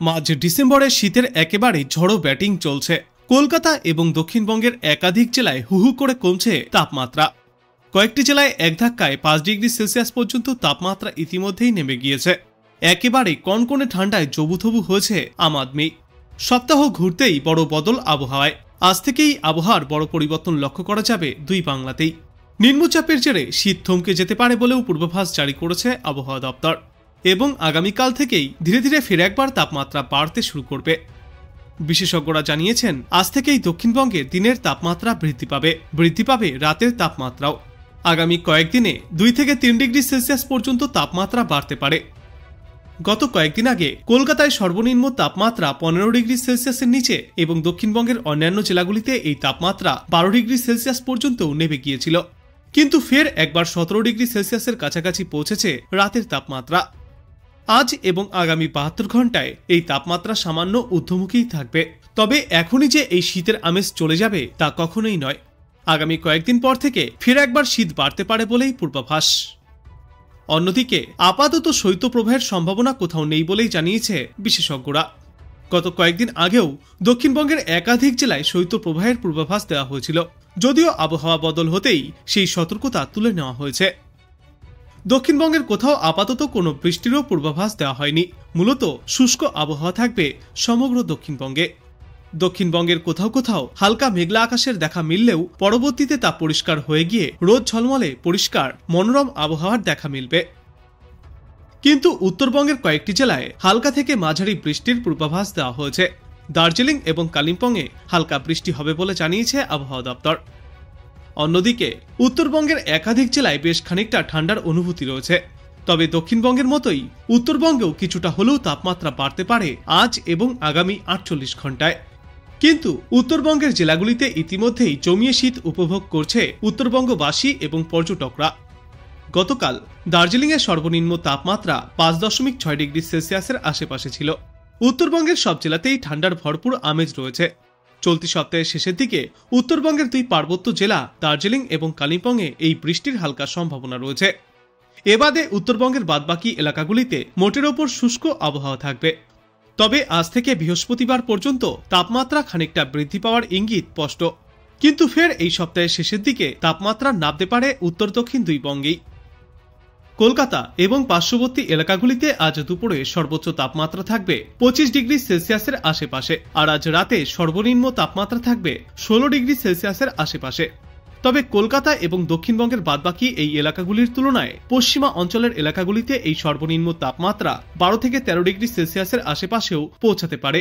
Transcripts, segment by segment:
মাঝ ডিসেম্বরে শীতের একেবারে ঝড়ো ব্যাটিং চলছে। কলকাতা এবং দক্ষিণবঙ্গের একাধিক জেলায় হুহু করে কমছে তাপমাত্রা। কয়েকটি জেলায় এক ধাক্কায় 5 ডিগ্রি সেলসিয়াস পর্যন্ত তাপমাত্রা ইতিমধ্যেই নেমে গিয়েছে। একেবারে কনকনে ঠান্ডায় জবুথবু হয়েছে আম আদমি। সপ্তাহ ঘুরতেই বড় বদল আবহাওয়ায়। আজ থেকেই আবহাওয়ার বড় পরিবর্তন লক্ষ্য করা যাবে দুই বাংলাতেই। নিম্নচাপের জেরে শীত থমকে যেতে পারে বলেও পূর্বাভাস জারি করেছে আবহাওয়া দপ্তর, এবং আগামীকাল থেকেই ধীরে ধীরে ফের একবার তাপমাত্রা বাড়তে শুরু করবে। বিশেষজ্ঞরা জানিয়েছেন, আজ থেকেই দক্ষিণবঙ্গে দিনের তাপমাত্রা বৃদ্ধি পাবে রাতের তাপমাত্রাও। আগামী কয়েকদিনে 2 থেকে 3 ডিগ্রি সেলসিয়াস পর্যন্ত তাপমাত্রা বাড়তে পারে। গত কয়েকদিন আগে কলকাতায় সর্বনিম্ন তাপমাত্রা 15 ডিগ্রি সেলসিয়াসের নিচে এবং দক্ষিণবঙ্গের অন্যান্য জেলাগুলিতে এই তাপমাত্রা 12 ডিগ্রি সেলসিয়াস পর্যন্ত নেমে গিয়েছিল। কিন্তু ফের একবার 17 ডিগ্রি সেলসিয়াসের কাছাকাছি পৌঁছেছে রাতের তাপমাত্রা। আজ এবং আগামী 72 ঘন্টায় এই তাপমাত্রা সামান্য ঊর্ধ্বমুখীই থাকবে। তবে এখনই যে এই শীতের আমেজ চলে যাবে তা কখনোই নয়। আগামী কয়েকদিন পর থেকে ফের একবার শীত বাড়তে পারে বলেই পূর্বাভাস। অন্যদিকে আপাতত শৈত্যপ্রবাহের সম্ভাবনা কোথাও নেই বলেই জানিয়েছে বিশেষজ্ঞরা। গত কয়েকদিন আগেও দক্ষিণবঙ্গের একাধিক জেলায় শৈত্যপ্রবাহের পূর্বাভাস দেওয়া হয়েছিল, যদিও আবহাওয়া বদল হতেই সেই সতর্কতা তুলে নেওয়া হয়েছে। দক্ষিণবঙ্গের কোথাও আপাতত কোনো বৃষ্টিরও পূর্বাভাস দেওয়া হয়নি। মূলত শুষ্ক আবহাওয়া থাকবে সমগ্র দক্ষিণবঙ্গে। দক্ষিণবঙ্গের কোথাও কোথাও হালকা মেঘলা আকাশের দেখা মিললেও পরবর্তীতে তা পরিষ্কার হয়ে গিয়ে রোদ ঝলমলে পরিষ্কার মনোরম আবহাওয়ার দেখা মিলবে। কিন্তু উত্তরবঙ্গের কয়েকটি জেলায় হালকা থেকে মাঝারি বৃষ্টির পূর্বাভাস দেওয়া হয়েছে। দার্জিলিং এবং কালিম্পংয়ে হালকা বৃষ্টি হবে বলে জানিয়েছে আবহাওয়া দপ্তর। অন্যদিকে উত্তরবঙ্গের একাধিক জেলায় বেশ খানিকটা ঠান্ডার অনুভূতি রয়েছে। তবে দক্ষিণবঙ্গের মতোই উত্তরবঙ্গেও কিছুটা হলেও তাপমাত্রা বাড়তে পারে আজ এবং আগামী 48 ঘন্টায়। কিন্তু উত্তরবঙ্গের জেলাগুলিতে ইতিমধ্যেই জমিয়ে শীত উপভোগ করছে উত্তরবঙ্গবাসী এবং পর্যটকরা। গতকাল দার্জিলিংয়ের সর্বনিম্ন তাপমাত্রা 5.6 ডিগ্রি সেলসিয়াসের আশেপাশে ছিল। উত্তরবঙ্গের সব জেলাতেই ঠান্ডার ভরপুর আমেজ রয়েছে। চলতি সপ্তাহের শেষের দিকে উত্তরবঙ্গের 2 পার্বত্য জেলা দার্জিলিং এবং কালিম্পংয়ে এই বৃষ্টির হালকা সম্ভাবনা রয়েছে। এবাদে উত্তরবঙ্গের বাদবাকি এলাকাগুলিতে মোটের ওপর শুষ্ক আবহাওয়া থাকবে। তবে আজ থেকে বৃহস্পতিবার পর্যন্ত তাপমাত্রা খানিকটা বৃদ্ধি পাওয়ার ইঙ্গিত স্পষ্ট। কিন্তু ফের এই সপ্তাহের শেষের দিকে তাপমাত্রা নামতে পারে উত্তর দক্ষিণ দুই বঙ্গেই। কলকাতা এবং পার্শ্ববর্তী এলাকাগুলিতে আজ দুপুরে সর্বোচ্চ তাপমাত্রা থাকবে 25 ডিগ্রি সেলসিয়াসের আশেপাশে, আর আজ রাতে সর্বনিম্ন তাপমাত্রা থাকবে 16 ডিগ্রি সেলসিয়াসের আশেপাশে। তবে কলকাতা এবং দক্ষিণবঙ্গের বাদবাকি এই এলাকাগুলির তুলনায় পশ্চিমা অঞ্চলের এলাকাগুলিতে এই সর্বনিম্ন তাপমাত্রা 12 থেকে 13 ডিগ্রি সেলসিয়াসের আশেপাশেও পৌঁছাতে পারে।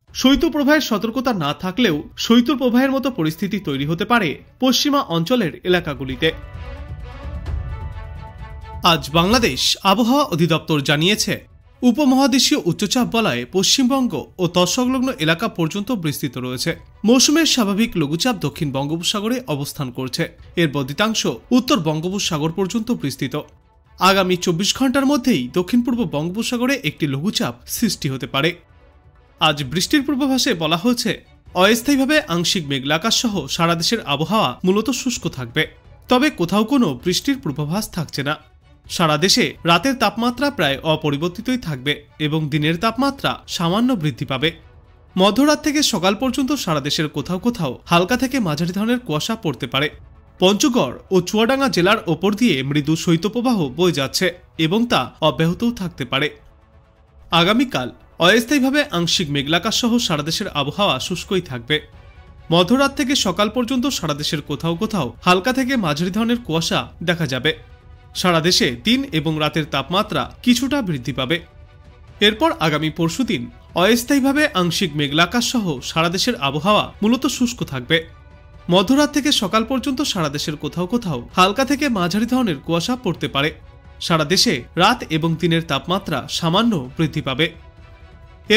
শৈত্যপ্রবাহের সতর্কতা না থাকলেও শৈত্যপ্রবাহের মতো পরিস্থিতি তৈরি হতে পারে পশ্চিমা অঞ্চলের এলাকাগুলিতে। আজ বাংলাদেশ আবহাওয়া অধিদপ্তর জানিয়েছে, উপমহাদেশীয় উচ্চচাপ বলয় পশ্চিমবঙ্গ ও তৎসংলগ্ন এলাকা পর্যন্ত বিস্তৃত রয়েছে। মৌসুমের স্বাভাবিক লঘুচাপ দক্ষিণ বঙ্গোপসাগরে অবস্থান করছে। এর বর্ধিতাংশ উত্তর বঙ্গোপসাগর পর্যন্ত বিস্তৃত। আগামী 24 ঘন্টার মধ্যেই দক্ষিণ পূর্ব বঙ্গোপসাগরে একটি লঘুচাপ সৃষ্টি হতে পারে। আজ বৃষ্টির পূর্বাভাসে বলা হয়েছে, অস্থায়ীভাবে আংশিক মেঘলা আকাশ সহ সারা দেশের আবহাওয়া মূলত শুষ্ক থাকবে। তবে কোথাও কোনো বৃষ্টির পূর্বাভাস থাকছে না। সারা দেশে রাতের তাপমাত্রা প্রায় অপরিবর্তিতই থাকবে এবং দিনের তাপমাত্রা সামান্য বৃদ্ধি পাবে। মধ্যরাত থেকে সকাল পর্যন্ত সারা দেশের কোথাও কোথাও হালকা থেকে মাঝারি ধরনের কুয়াশা পড়তে পারে। পঞ্চগড় ও চুয়াডাঙ্গা জেলার ওপর দিয়ে মৃদু শৈত্যপ্রবাহ বয়ে যাচ্ছে এবং তা অব্যাহতও থাকতে পারে। আগামীকাল অস্থায়ীভাবে আংশিক মেঘলাকাশ সহ সারা দেশের আবহাওয়া শুষ্কই থাকবে। মধ্যরাত থেকে সকাল পর্যন্ত সারা দেশের কোথাও কোথাও হালকা থেকে মাঝারি ধরনের কুয়াশা দেখা যাবে। সারা দেশে দিন এবং রাতের তাপমাত্রা কিছুটা বৃদ্ধি পাবে। এরপর আগামী পরশুদিন অস্থায়ীভাবে আংশিক মেঘলাকাশ সহ সারা দেশের আবহাওয়া মূলত শুষ্ক থাকবে। মধ্যরাত থেকে সকাল পর্যন্ত সারা দেশের কোথাও কোথাও হালকা থেকে মাঝারি ধরনের কুয়াশা পড়তে পারে। সারা দেশে রাত এবং দিনের তাপমাত্রা সামান্য বৃদ্ধি পাবে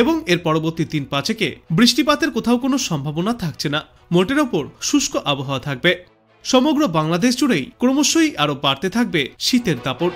এবং এর পরবর্তী 3-5 বৃষ্টিপাতের কোথাও কোনো সম্ভাবনা থাকছে না। মোটের ওপর শুষ্ক আবহাওয়া থাকবে। সমগ্র বাংলাদেশ জুড়েই ক্রমশই আরো বাড়তে থাকবে শীতের দাপট।